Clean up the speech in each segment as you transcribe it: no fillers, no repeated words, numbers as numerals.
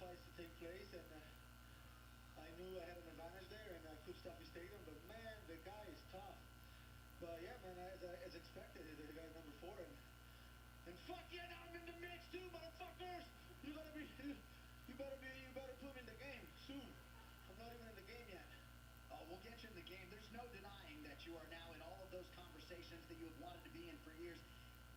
fights to take place, and I knew I had an advantage there, and I could stop his takedown. But man, the guy is tough. But yeah, man, as expected, the guy number 4, and fuck yeah, now I'm in the mix too, motherfuckers. You better put me in the game soon. I'm not even in the game yet. Oh, we'll get you in the game. There's no denying that you are now in all of those conversations that you have wanted to be in for years.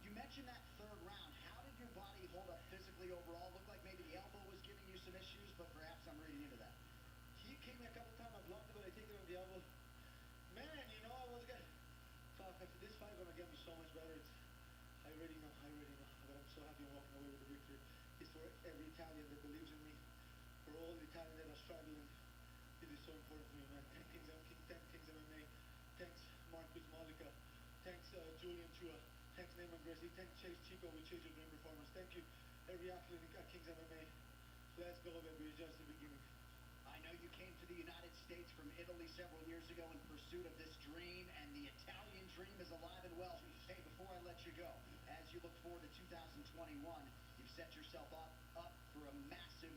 You mentioned that third round. How did your body hold up physically overall? Looked like maybe the elbow was giving you some issues, but perhaps I'm reading into that. He kicked me a couple times. I blocked it, but I take it on the elbow. Man, you know, I was good. Fuck, this fight gonna get me so much better. I already know. But I'm so happy I'm walking away with the victory. It's for every Italian that believes in me. For all the Italians that are struggling. It is so important to me, man. Thanks Kings MMA. Thanks Marcus Malika. Thanks Julian Chua. Thanks Neyman Gracie. Thanks Chase Chico with Chase Your Dream Performance. Thank you, every athlete at Kings MMA. Let's go, baby. It's just the beginning. I know you came to the United States from Italy several years ago in pursuit of this dream, and the Italian dream is alive and well. Hey, before I let you go, as you look forward to 2021, you've set yourself up for a massive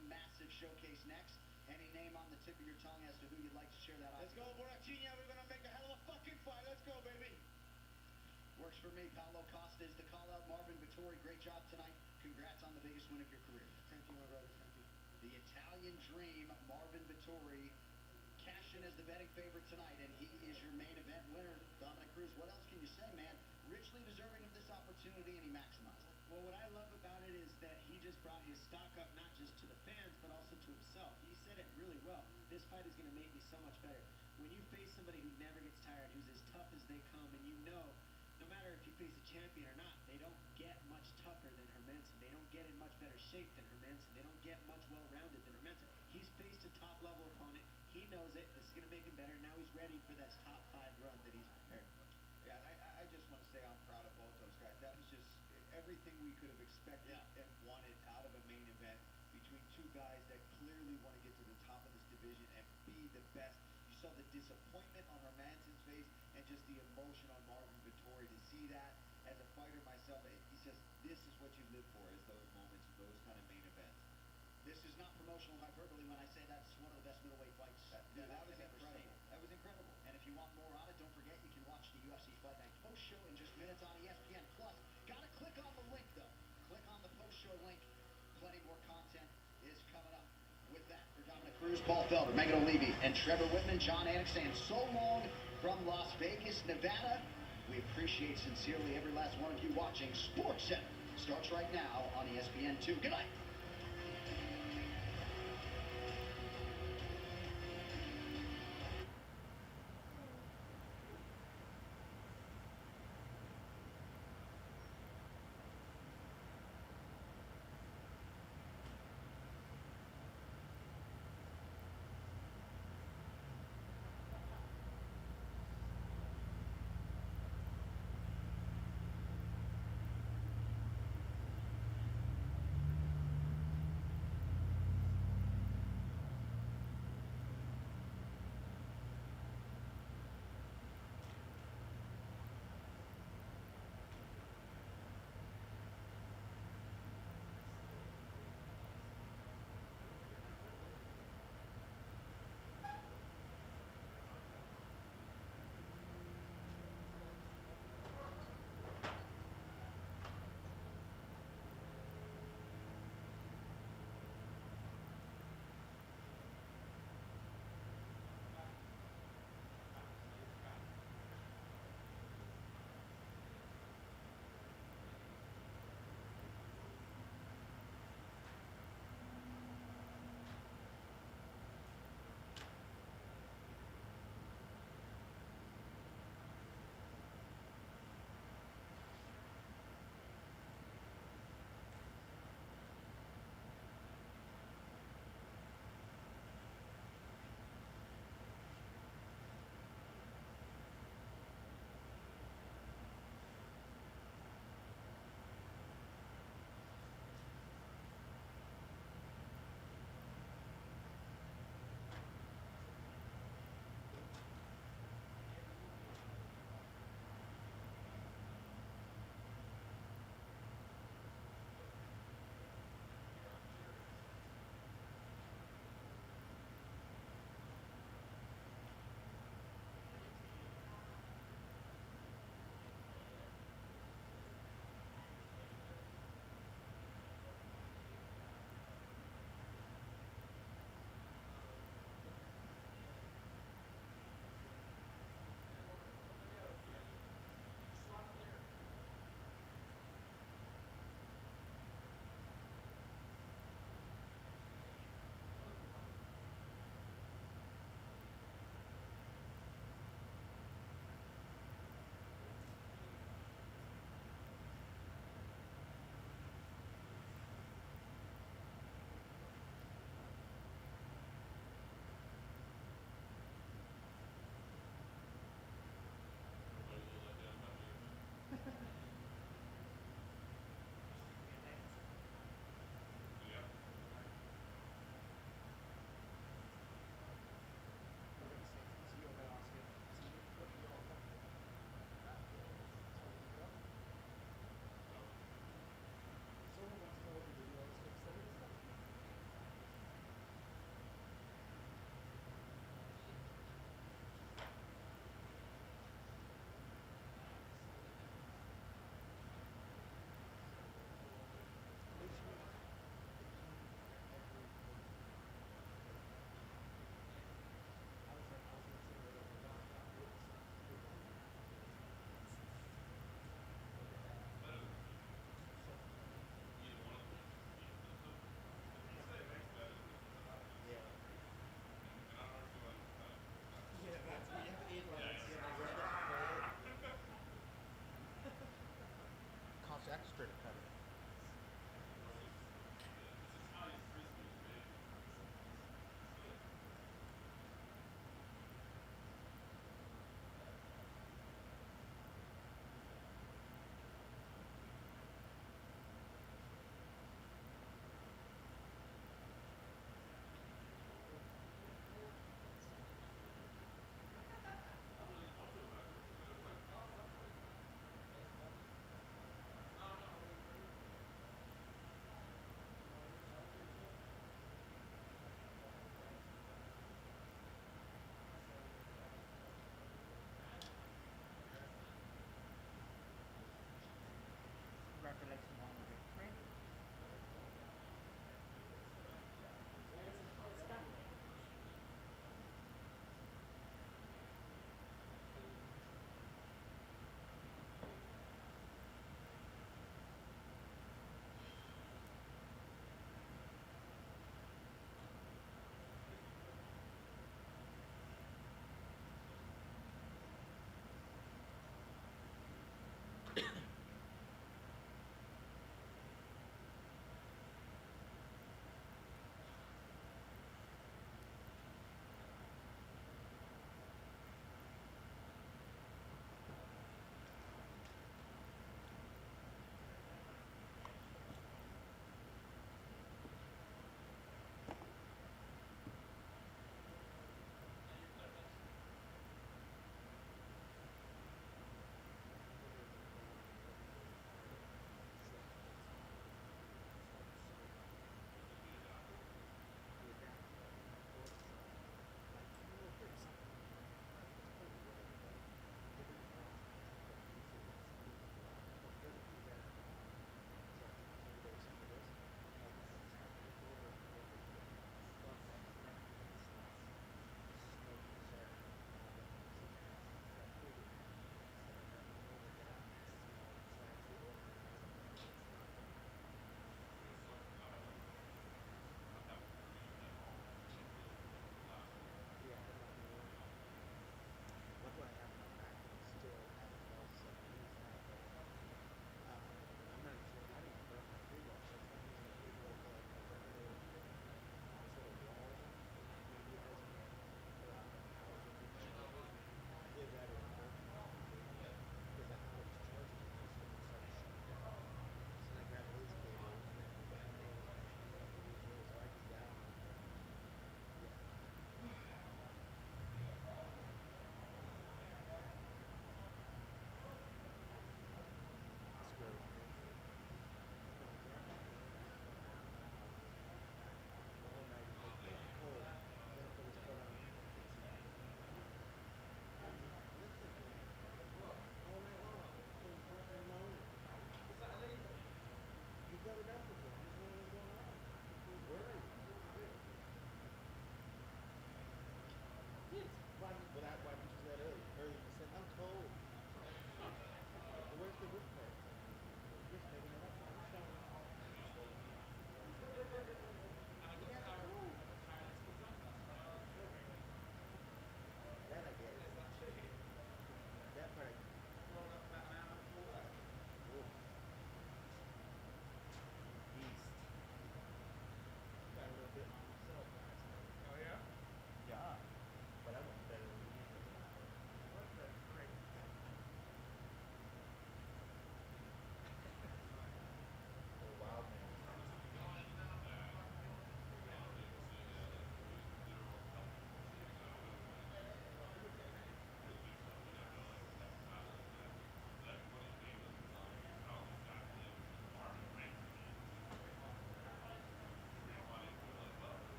showcase next. Any name on the tip of your tongue as to who you'd like to share that off? Let's go, Borrachina. We're going to make a hell of a fucking fight. Let's go, baby. Works for me. Paulo Costa is the call-out. Marvin Vittori, great job tonight. Congrats on the biggest win of your career. Thank you, my brother. Thank you. The Italian dream, Marvin Vittori, cash in as the betting favorite tonight, and he is your main event winner. Dominic Cruz, what else can you say, man? Richly deserving of this opportunity, and he maximized it. Well, what I love about it is that he just brought his stock up not just to the fans, but also to himself. He said it really well. This fight is going to make me so much better. When you face somebody who never gets tired, who's as tough as they come, and you know, no matter if you face a champion or not, they don't get much tougher than Hermanson. They don't get in much better shape than Hermanson. They don't get much well-rounded than Hermanson. He's faced a top-level opponent. He knows it. This is going to make him better. Now he's ready for this top 5 run that he's prepared for. Yeah, I just want to say I'm proud of both those guys. That was just everything we could have expected and wanted out of a main event between two guys that clearly want to get to the top of this division and be the best. You saw the disappointment on Hermanson's face and just the emotion on Marvin Vittori. To see that as a fighter myself, he says this is what you live for, is those moments, those kind of main events. This is not promotional hyperbole when I say that's one of the best middleweight fights that was incredible. That was incredible. And if you want more on it, don't forget you can watch the UFC Fight Night post show in just minutes on ESPN Plus. Gotta click on the link though. Click on the post show link. Plenty more content is coming up. With that, for Dominic Cruz, Paul Felder, Megan O'Leary, and Trevor Whitman, John Anik saying so long from Las Vegas, Nevada. We appreciate sincerely every last one of you watching. Sports Center starts right now on ESPN2. Good night.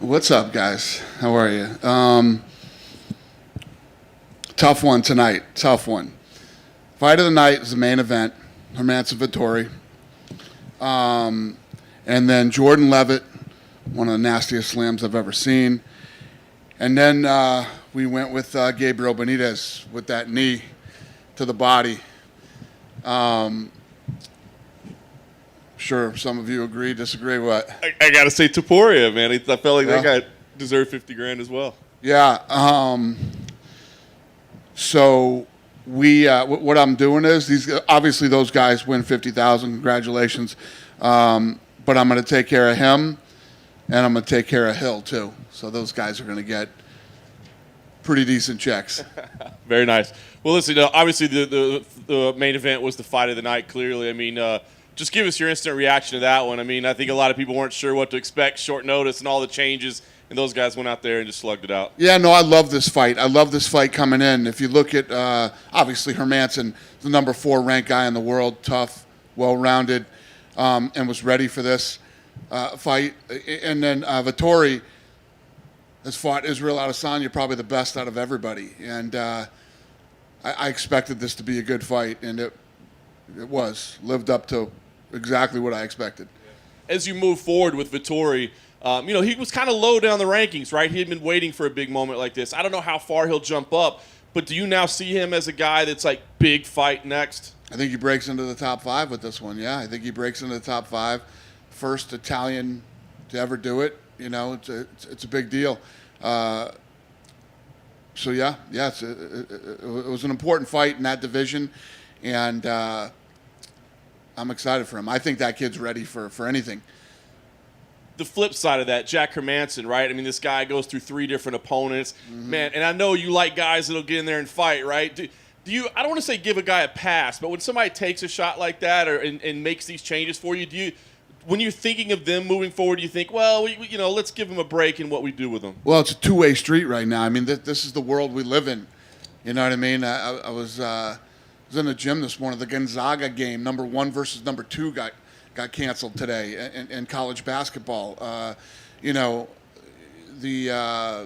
What's up, guys? How are you? Tough one tonight. Tough one. Fight of the night is the main event. Hermanson Vettori. And then Jordan Levitt, one of the nastiest slams I've ever seen. And then we went with Gabriel Benitez with that knee to the body. Sure, some of you agree, disagree. What? I got to say Topuria, man. I felt like that guy deserved $50,000 as well. Yeah. So we, what I'm doing is obviously those guys win $50,000. Congratulations. But I'm going to take care of him, and I'm going to take care of Hill too. So those guys are going to get pretty decent checks. Very nice. Well, listen. Obviously, the main event was the fight of the night. Clearly, I mean, just give us your instant reaction to that one. I mean, I think a lot of people weren't sure what to expect, short notice, and all the changes. And those guys went out there and just slugged it out. Yeah, no, I love this fight. I love this fight coming in. If you look at, obviously, Hermanson, the number 4 ranked guy in the world, tough, well-rounded, and was ready for this fight. And then Vettori has fought Israel Adesanya, probably the best out of everybody. And I expected this to be a good fight, and it was. Lived up to exactly what I expected. As you move forward with Vettori, he was kind of low down the rankings, right? He had been waiting for a big moment like this. I don't know how far he'll jump up, but do you now see him as a guy that's like big fight next? I think he breaks into the top 5 with this one, yeah. I think he breaks into the top 5. First Italian to ever do it. You know, it's a big deal. It was an important fight in that division, and I'm excited for him. I think that kid's ready for anything. The flip side of that, Jack Hermanson, right? I mean, this guy goes through 3 different opponents. Mm-hmm. Man, and I know you like guys that'll get in there and fight, right? Do you, I don't want to say give a guy a pass, but when somebody takes a shot like that and makes these changes for you, when you're thinking of them moving forward, you think, well, let's give them a break in what we do with them? Well, it's a two-way street right now. I mean, this is the world we live in. You know what I mean? I was in the gym this morning. The Gonzaga game, number 1 versus number 2, got canceled today in college basketball. The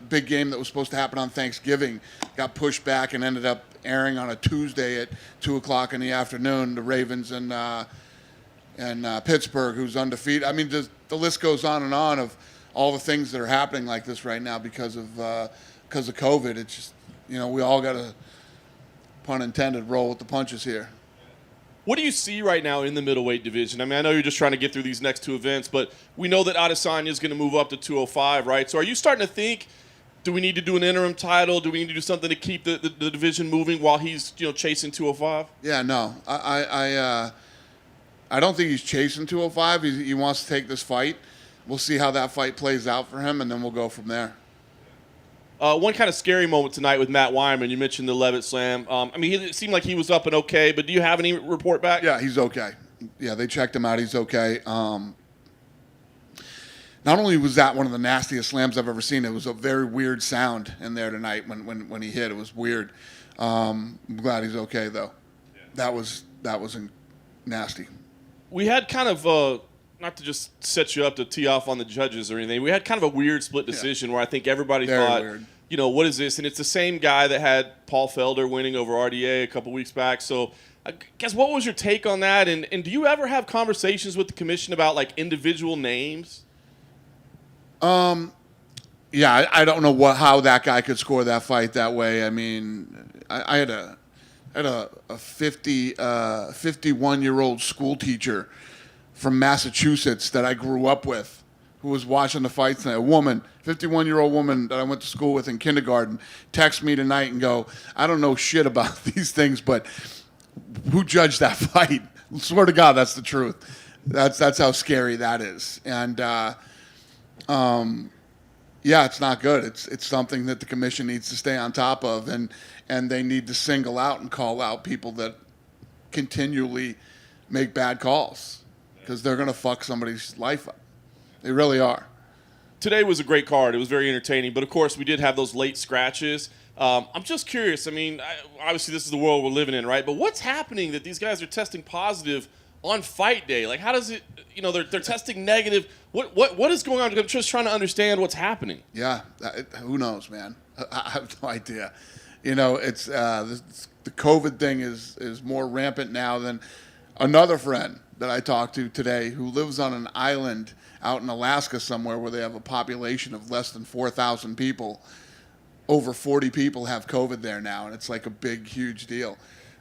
big game that was supposed to happen on Thanksgiving got pushed back and ended up airing on a Tuesday at 2 o'clock in the afternoon. The Ravens and Pittsburgh, who's undefeated. I mean, the list goes on of all the things that are happening like this right now because of COVID. It's just, we all got to, pun intended, roll with the punches here. What do you see right now in the middleweight division? I mean, I know you're just trying to get through these next 2 events, but we know that Adesanya is going to move up to 205, right? So are you starting to think, do we need to do an interim title? Do we need to do something to keep the division moving while he's chasing 205? Yeah, no. I don't think he's chasing 205. He wants to take this fight. We'll see how that fight plays out for him, and then we'll go from there. One kind of scary moment tonight with Matt Wyman. You mentioned the Levitt slam. It seemed like he was up and okay, but do you have any report back? Yeah, he's okay. Yeah, they checked him out. He's okay. Not only was that one of the nastiest slams I've ever seen, it was a very weird sound in there tonight when he hit. It was weird. I'm glad he's okay, though. Yeah. That was nasty. We had kind of not to just set you up to tee off on the judges or anything, we had kind of a weird split decision where I think everybody thought, weird. What is this? And it's the same guy that had Paul Felder winning over RDA a couple weeks back. So I guess what was your take on that? And do you ever have conversations with the commission about, like, individual names? Yeah, I don't know how that guy could score that fight that way. I mean, I had a 51-year-old school teacher from Massachusetts that I grew up with who was watching the fights tonight. A woman, 51-year-old woman that I went to school with in kindergarten, text me tonight and go, I don't know shit about these things, but who judged that fight? I swear to God, that's the truth. That's how scary that is. And, it's not good. It's something that the commission needs to stay on top of, and they need to single out and call out people that continually make bad calls because they're going to fuck somebody's life up. They really are. Today was a great card. It was very entertaining. But, of course, we did have those late scratches. I'm just curious. I mean, obviously this is the world we're living in, right? But what's happening that these guys are testing positive on fight day? Like, how does it? They're testing negative. What is going on? I'm just trying to understand what's happening. Yeah, who knows, man? I have no idea. It's the COVID thing is more rampant now than another friend that I talked to today who lives on an island out in Alaska somewhere where they have a population of less than 4,000 people. Over 40 people have COVID there now, and it's like a big, huge deal.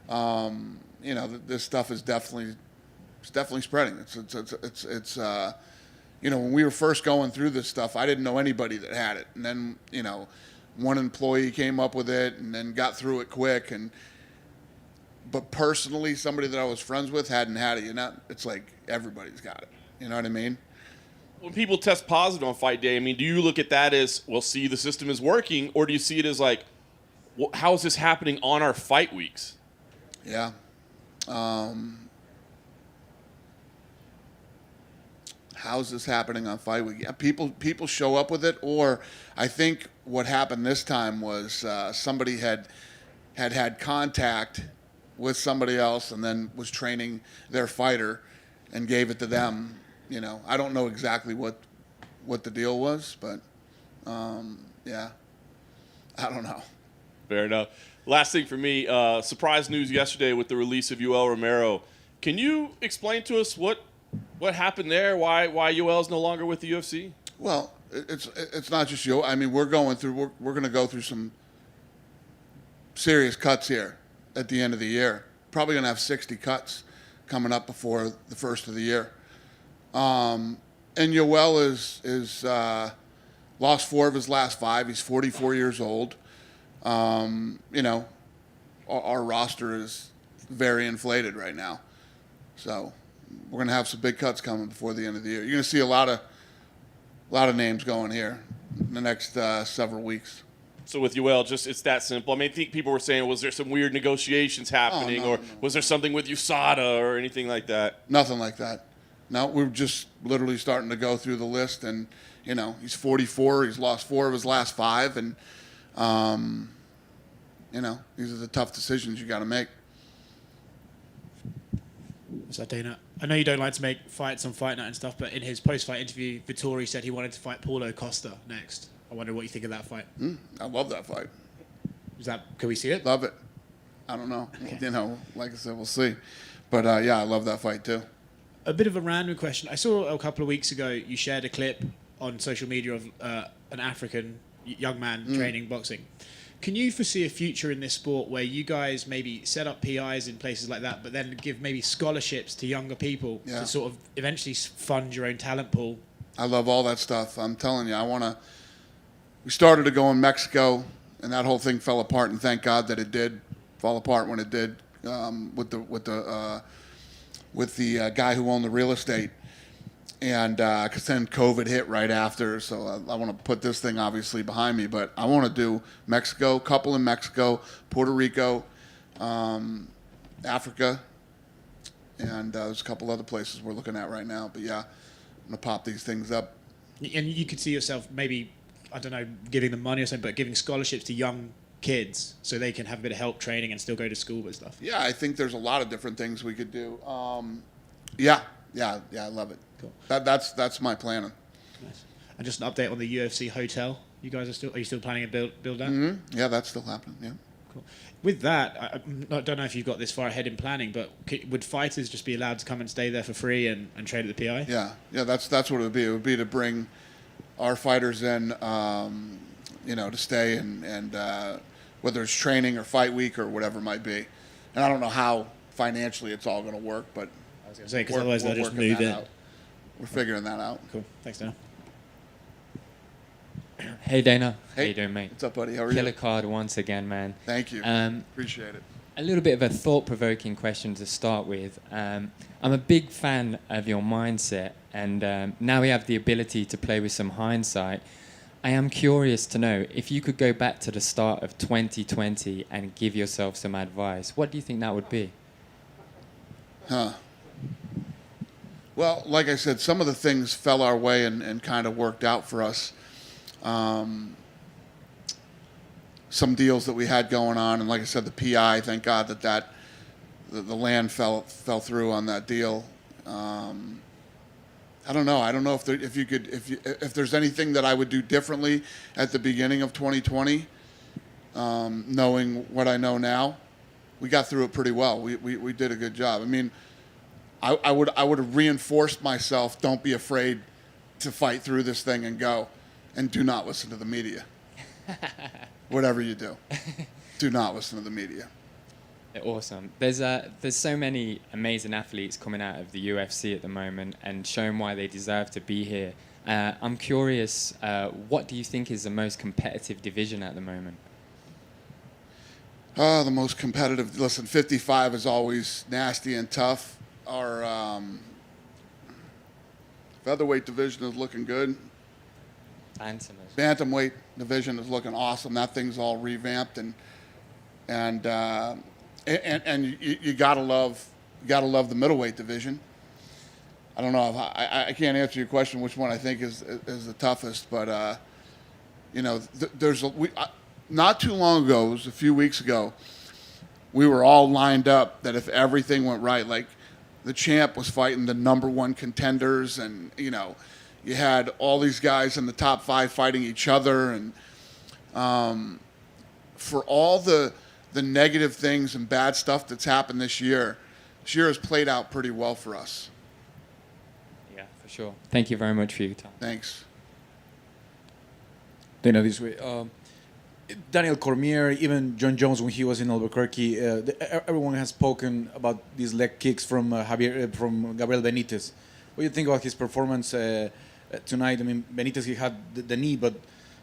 This stuff is definitely spreading. It's when we were first going through this stuff, I didn't know anybody that had it, and then one employee came up with it and then got through it quick. But personally, somebody that I was friends with hadn't had it. It's like everybody's got it. You know what I mean? When people test positive on fight day, I mean, do you look at that as, well, see, the system is working, or do you see it as like, how is this happening on our fight weeks? Yeah. How's this happening on fight week? Yeah, people show up with it, or I think what happened this time was somebody had contact with somebody else and then was training their fighter and gave it to them. I don't know exactly what the deal was, but yeah, I don't know. Fair enough. Last thing for me, surprise news yesterday with the release of Yoel Romero. Can you explain to us what happened there? Why Yoel is no longer with the UFC? Well, it's not just Yoel. I mean, we're going to go through some serious cuts here at the end of the year. Probably going to have 60 cuts coming up before the first of the year. And Yoel is lost 4 of his last 5. He's 44 years old. Our roster is very inflated right now. So we're going to have some big cuts coming before the end of the year. You're going to see a lot of names going here in the next several weeks. So with Yoel, it's that simple. I mean, I think people were saying, was there some weird negotiations happening, or was there something with USADA or anything like that? Nothing like that. No, we're just literally starting to go through the list, and he's 44. He's lost 4 of his last 5, and these are the tough decisions you got to make. So Dana, I know you don't like to make fights on Fight Night and stuff, but in his post-fight interview, Vittori said he wanted to fight Paulo Costa next. I wonder what you think of that fight. I love that fight. Can we see it? Love it. I don't know. Okay. Like I said, we'll see. But yeah, I love that fight too. A bit of a random question. I saw a couple of weeks ago you shared a clip on social media of an African young man training boxing. Can you foresee a future in this sport where you guys maybe set up PIs in places like that, but then give maybe scholarships to younger people to sort of eventually fund your own talent pool? I love all that stuff. I'm telling you, we started to go in Mexico, and that whole thing fell apart, and thank God that it did fall apart when it did with the guy who owned the real estate. And because then COVID hit right after, so I want to put this thing obviously behind me, but I want to do Mexico, couple in Mexico, Puerto Rico, Africa, and there's a couple other places we're looking at right now. But yeah, I'm going to pop these things up. And you could see yourself maybe, I don't know, giving them money or something, but giving scholarships to young kids so they can have a bit of help training and still go to school and stuff. Yeah, I think there's a lot of different things we could do. Yeah, I love it. Cool. That's my plan. Nice. And just an update on the UFC hotel. You guys are you still planning to build that? Mm-hmm. Yeah, that's still happening. Yeah. Cool. With that, I don't know if you've got this far ahead in planning, but would fighters just be allowed to come and stay there for free and train at the PI? Yeah, that's what it would be. It would be to bring our fighters in, to stay and whether it's training or fight week or whatever it might be. And I don't know how financially it's all going to work, but I was going to say, because otherwise they'll just move in. Out. We're figuring that out. Cool. Thanks, Dana. Hey, Dana. Hey. How you doing, mate? What's up, buddy? How are Killer you? card once again, man. Thank you. Appreciate it. A little bit of a thought-provoking question to start with. I'm a big fan of your mindset, and now we have the ability to play with some hindsight. I am curious to know, if you could go back to the start of 2020 and give yourself some advice, what do you think that would be? Well, like I said, some of the things fell our way and kind of worked out for us. Some deals that we had going on, and like I said, the PI, thank God that the land fell through on that deal. I don't know. I don't know if there's anything that I would do differently at the beginning of 2020, knowing what I know now. We got through it pretty well. We did a good job. I mean, I would have reinforced myself. Don't be afraid to fight through this thing and go, and do not listen to the media. Whatever you do, do not listen to the media. Awesome. There's so many amazing athletes coming out of the UFC at the moment and showing why they deserve to be here. I'm curious, what do you think is the most competitive division at the moment? The most competitive. Listen, 55 is always nasty and tough. Our featherweight division is looking good. Bantamweight division is looking awesome. That thing's all revamped and you gotta love the middleweight division. I don't know if I can't answer your question which one I think is the toughest, but not too long ago, it was a few weeks ago, we were all lined up that if everything went right, like the champ was fighting the number one contenders, and you had all these guys in the top 5 fighting each other, and for all the negative things and bad stuff that's happened this year has played out pretty well for us. Yeah, for sure. Thank you very much for your time. Thanks. Dana, this way. Daniel Cormier, even John Jones when he was in Albuquerque, everyone has spoken about these leg kicks from Gabriel Benitez. What do you think about his performance tonight? I mean, Benitez, he had the knee, but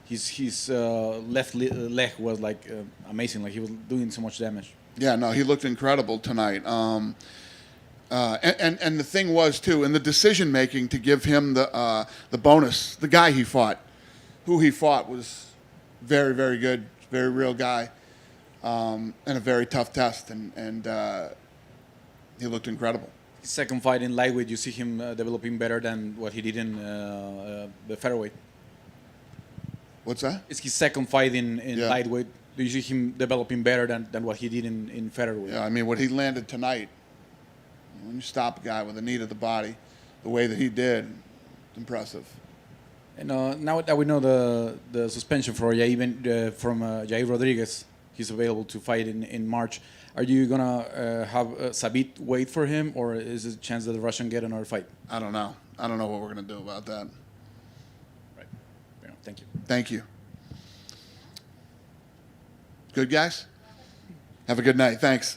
his left leg was like amazing. Like he was doing so much damage. Yeah, no, he looked incredible tonight. And the thing was too, in the decision making to give him the bonus, the guy who he fought was very, very good, very real guy, and a very tough test, and he looked incredible. His second fight in lightweight, you see him developing better than what he did in the featherweight. What's that? It's his second fight in Yeah. lightweight. Do you see him developing better than what he did in featherweight? Yeah, I mean, what he landed tonight, when you stop a guy with a knee to the body, the way that he did, it's impressive. And now that we know the suspension for Jair Rodriguez, he's available to fight in March. Are you gonna have Sabit wait for him, or is there a chance that the Russian get another fight? I don't know. I don't know what we're gonna do about that. Right. Yeah, thank you. Thank you. Good, guys? Have a good night. Thanks.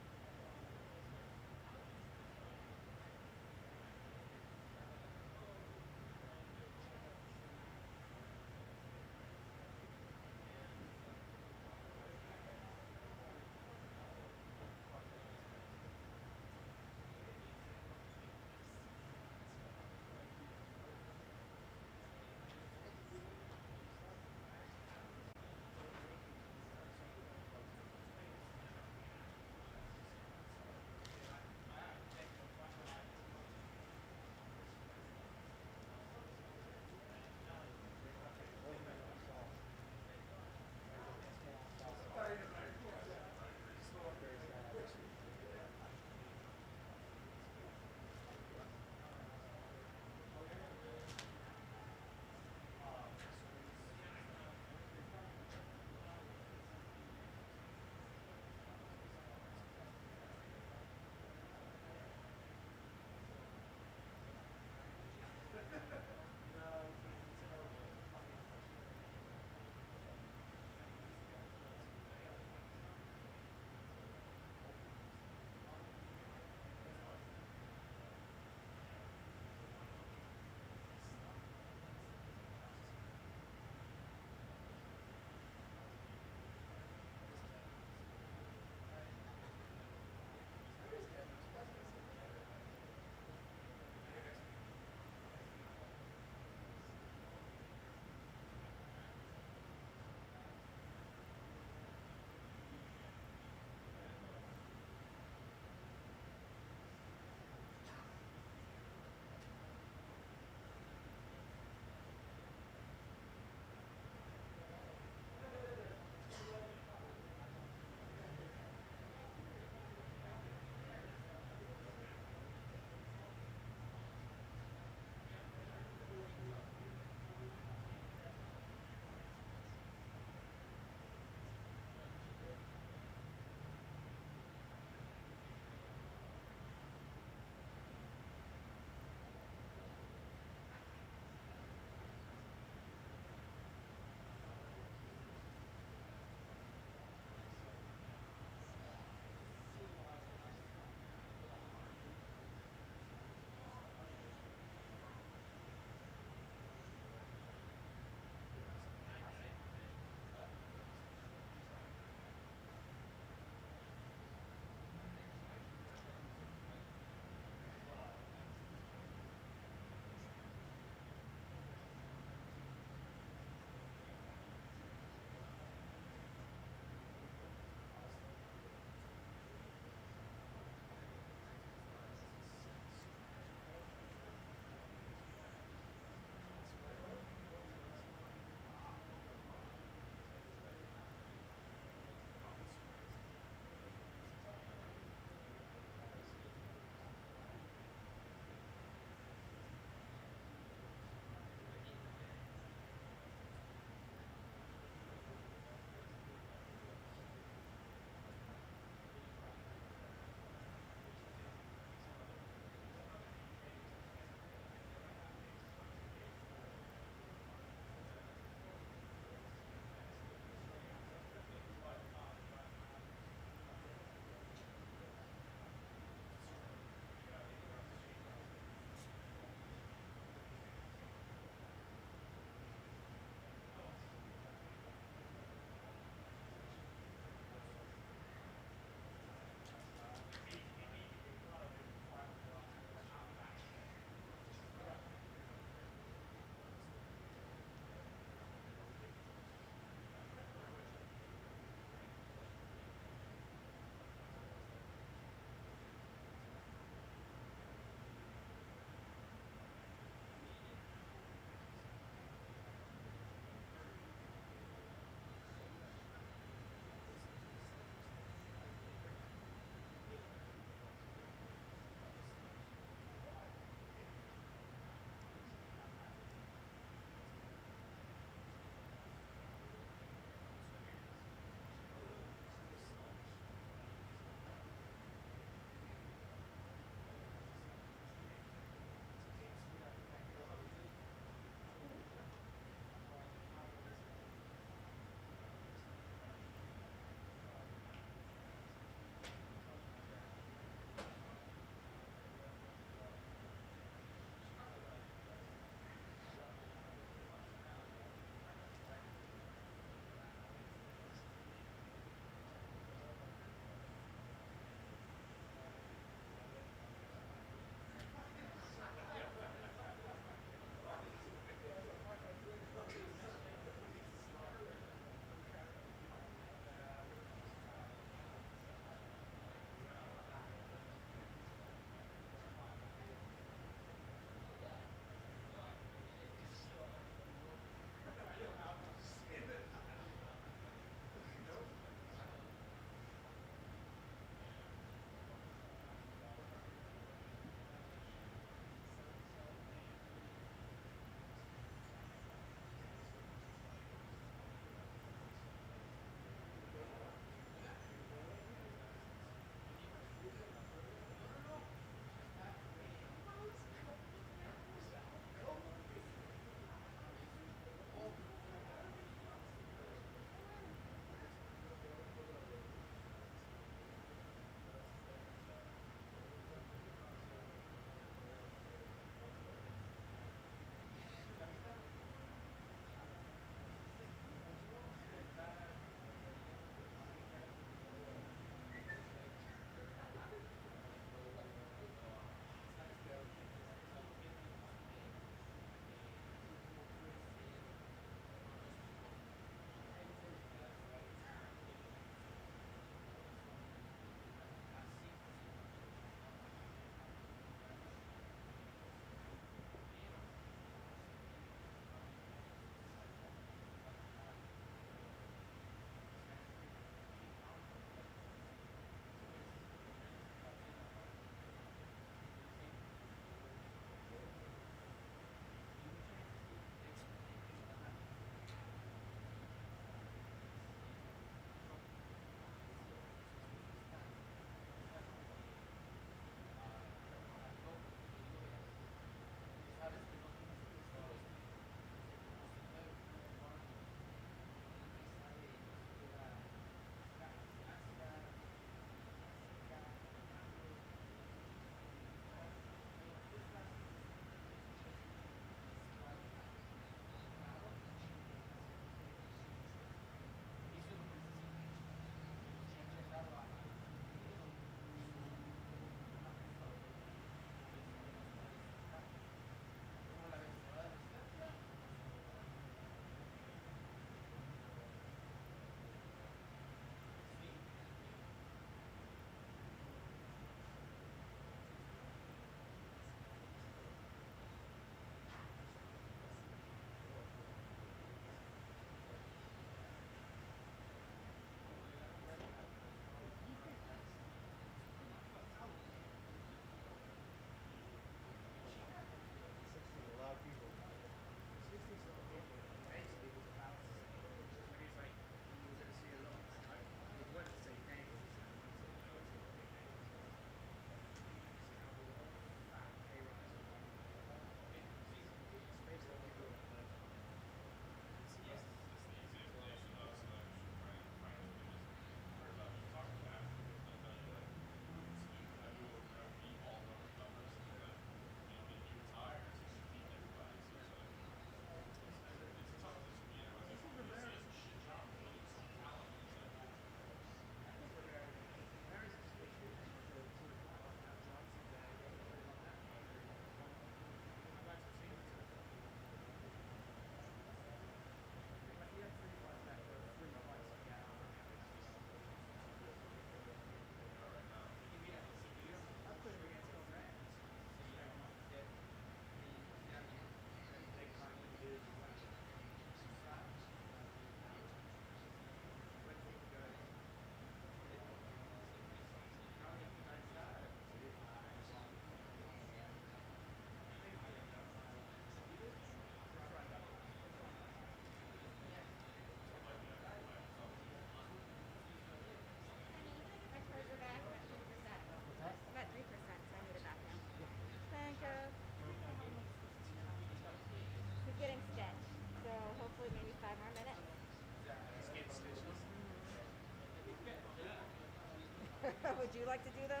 would you like to do them?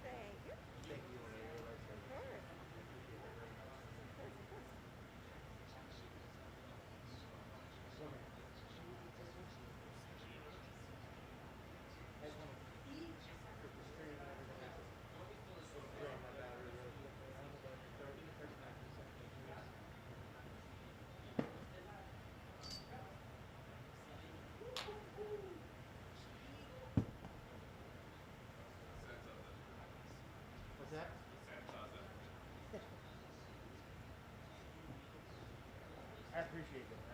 Thank you. Thank you. Of course. Of course, of course. What's that? I appreciate it.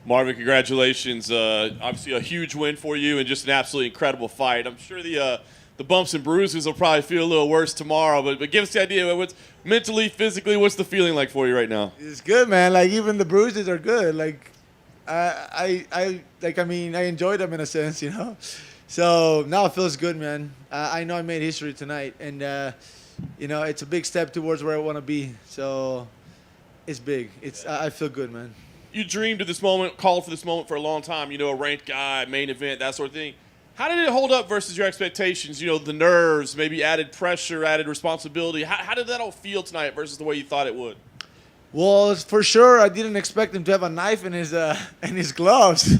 Marvin, congratulations. Obviously a huge win for you and just an absolutely incredible fight. I'm sure the bumps and bruises will probably feel a little worse tomorrow, but give us the idea. What's mentally, physically, what's the feeling like for you right now? It's good, man. Like, even the bruises are good. Like, I enjoyed them in a sense, you know. So now it feels good, man. I know I made history tonight, and you know, it's a big step towards where I want to be. So it's big. I feel good, man. You dreamed of this moment, called for this moment for a long time. You know, a ranked guy, main event, that sort of thing. How did it hold up versus your expectations? You know, the nerves, maybe added pressure, added responsibility. How did that all feel tonight versus the way you thought it would? Well, for sure, I didn't expect him to have a knife in his gloves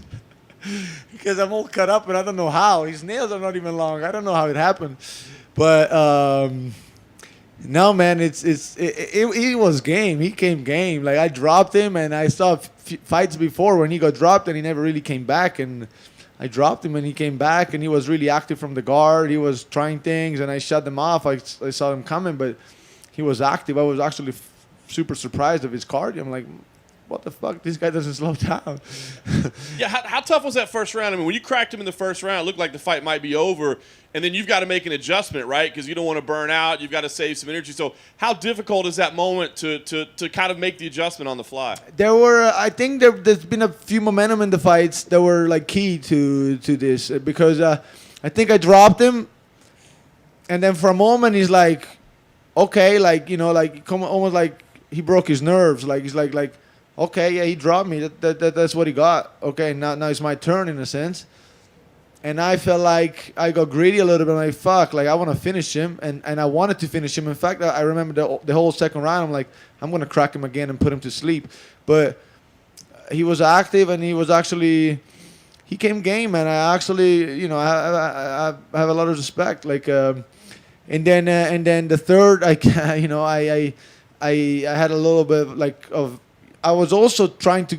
because I'm all cut up and I don't know how. His nails are not even long. I don't know how it happened, but no, man, it was game. He came game. Like, I dropped him, and I saw fights before when he got dropped and he never really came back, and I dropped him and he came back and he was really active from the guard. He was trying things and I shut them off. I saw him coming, but he was active. I was actually super surprised of his cardio. I'm like, what the fuck? This guy doesn't slow down. Yeah, how tough was that first round? I mean, when you cracked him in the first round, it looked like the fight might be over, and then you've got to make an adjustment, right? Because you don't want to burn out. You've got to save some energy. So how difficult is that moment to kind of make the adjustment on the fly? I think there's been a few momentum in the fights that were like key to this because I think I dropped him, and then for a moment he's like, okay, like, you know, like almost like he broke his nerves. Like, he's like, okay, yeah, he dropped me. That's what he got. Okay, now it's my turn in a sense. And I felt like I got greedy a little bit. I'm like, fuck, like, I want to finish him. And I wanted to finish him. In fact, I remember the whole second round. I'm like, I'm going to crack him again and put him to sleep. But he was active, and he came game. And I actually, you know, I have a lot of respect. Like, and then the third, I had a little bit of, I was also trying to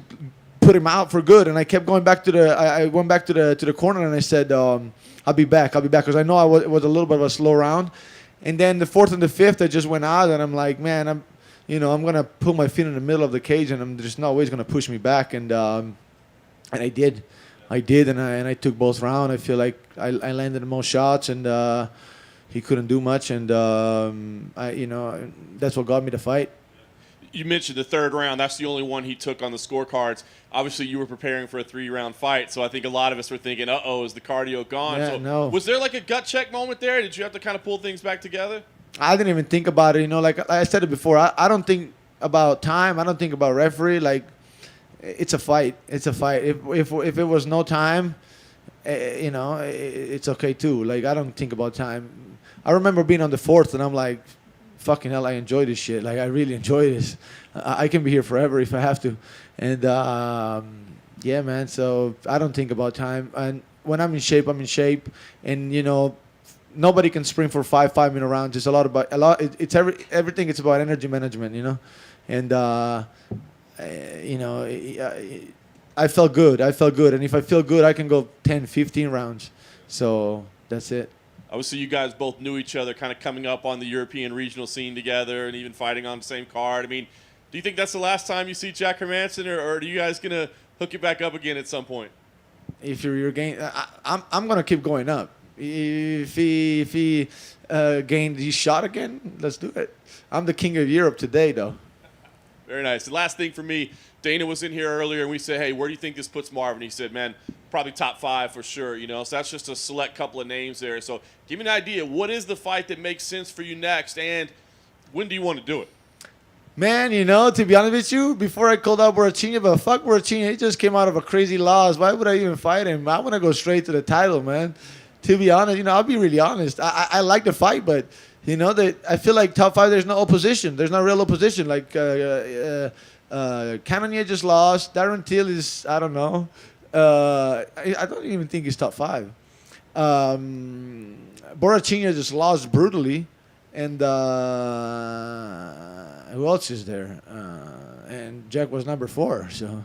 put him out for good, and I kept going back to I went back to the corner, and I said, I'll be back, because I know it was a little bit of a slow round. And then the fourth and the fifth, I just went out, and I'm like, man, I'm gonna put my feet in the middle of the cage, and there's no way he's gonna push me back, and I did, and I took both rounds. I feel like I landed the most shots, and he couldn't do much, and that's what got me the fight. You mentioned the third round. That's the only one he took on the scorecards. Obviously, you were preparing for a 3-round fight, so I think a lot of us were thinking, uh-oh, is the cardio gone? Yeah, so no. Was there like a gut check moment there? Did you have to kind of pull things back together? I didn't even think about it. You know, like I said it before, I don't think about time. I don't think about referee. Like, it's a fight. It's a fight. If it was no time, it's okay too. Like, I don't think about time. I remember being on the fourth, and I'm like, fucking hell, I enjoy this shit. Like, I really enjoy this. I can be here forever if I have to. And yeah, man. So I don't think about time. And when I'm in shape, I'm in shape. And you know, nobody can sprint for 5-minute rounds. It's It's everything. It's about energy management. You know, and I felt good. And if I feel good, I can go 10, 15 rounds. So that's it. Obviously, you guys both knew each other, kind of coming up on the European regional scene together and even fighting on the same card. I mean, do you think that's the last time you see Jack Hermansson, or are you guys going to hook it back up again at some point? If you're game, I'm going to keep going up. If he gained his shot again, let's do it. I'm the king of Europe today, though. Very nice. The last thing for me, Dana was in here earlier, and we said, hey, where do you think this puts Marvin? He said, man, probably top 5 for sure, you know. So that's just a select couple of names there. So give me an idea. What is the fight that makes sense for you next, and when do you want to do it? Man, you know, to be honest with you, before I called out Borrachinha, but fuck Borrachinha, he just came out of a crazy loss. Why would I even fight him? I want to go straight to the title, man. To be honest, you know, I'll be really honest. I like the fight, but, you know, I feel like top 5, there's no opposition. There's no real opposition. Like, Cannonier just lost. Darren Till is, I don't know. I don't even think he's top 5. Borrachinha just lost brutally. And who else is there? And Jack was number 4. So,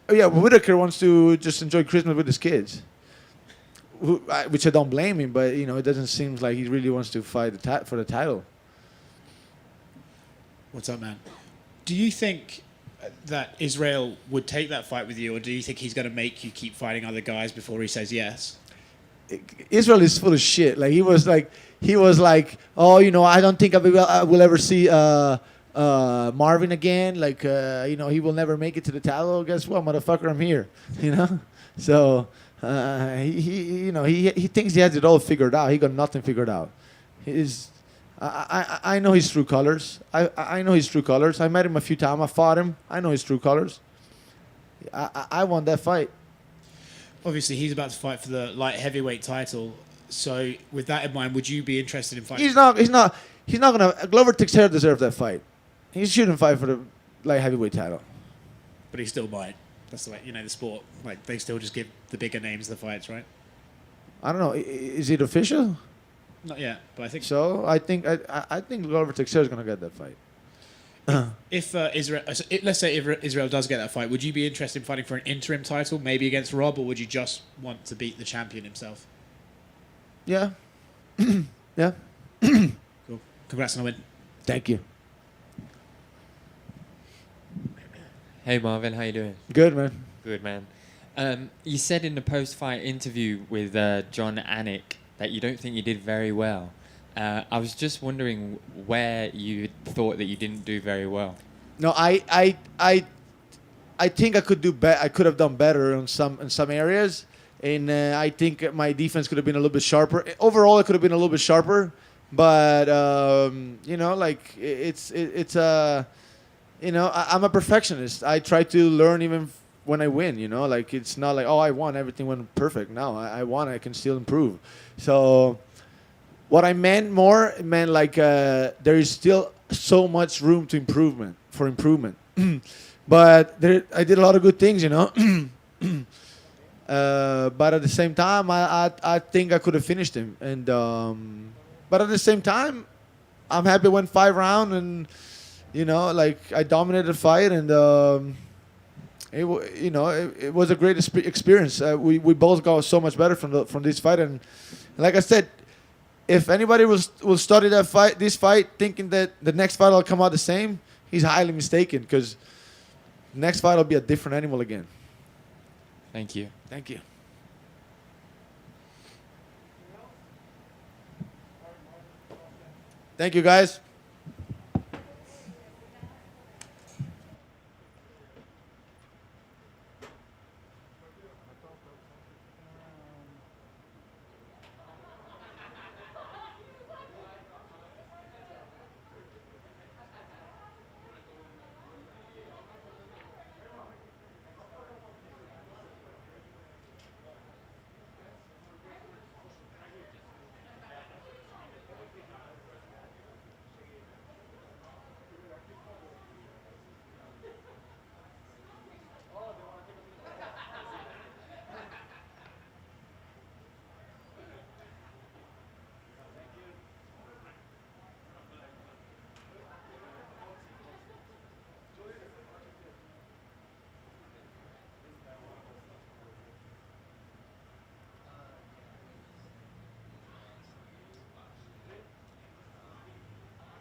oh yeah, Whitaker wants to just enjoy Christmas with his kids, which I don't blame him. But you know, it doesn't seem like he really wants to fight for the title. What's up, man? Do you think that Israel would take that fight with you, or do you think he's going to make you keep fighting other guys before he says yes? Israel is full of shit. Like he was like, oh, you know, I don't think I will ever see Marvin again. Like, you know, he will never make it to the title. Guess what, motherfucker, I'm here. You know, so he thinks he has it all figured out. He got nothing figured out. I know his true colors. I know his true colors. I met him a few times. I fought him. I know his true colors. I won that fight. Obviously, he's about to fight for the light heavyweight title. So, with that in mind, would you be interested in fighting? He's not gonna. Glover Teixeira deserves that fight. He shouldn't fight for the light heavyweight title. But he still might. That's the way, you know, the sport. Like, they still just give the bigger names the fights, right? I don't know. Is it official? Not yet, but I think So I think Glover Teixeira is gonna get that fight. If Israel, let's say Israel does get that fight, would you be interested in fighting for an interim title, maybe against Rob, or would you just want to beat the champion himself? Yeah. Yeah. Cool. Congrats on the win. Thank you. Hey Marvin, how you doing? Good, man. Good, man. You said in the post-fight interview with John Anik that you don't think you did very well. I was just wondering where you thought that you didn't do very well. No, I think I could do I could have done better in some areas, and I think my defense could have been a little bit sharper. Overall, it could have been a little bit sharper, but you know, like it's you know, I'm a perfectionist. I try to learn even when I win. You know, like it's not like, oh, I won, everything went perfect. No, I won. I can still improve. So. What I meant like there is still so much room to improvement. But I did a lot of good things, you know. But at the same time, I think I could have finished him. And but at the same time, I'm happy I went 5 rounds, and you know, like I dominated the fight, and it was a great experience. We both got so much better from this fight, and like I said. If anybody will study this fight, thinking that the next fight will come out the same, he's highly mistaken, because next fight will be a different animal again. Thank you. Thank you. Thank you, guys.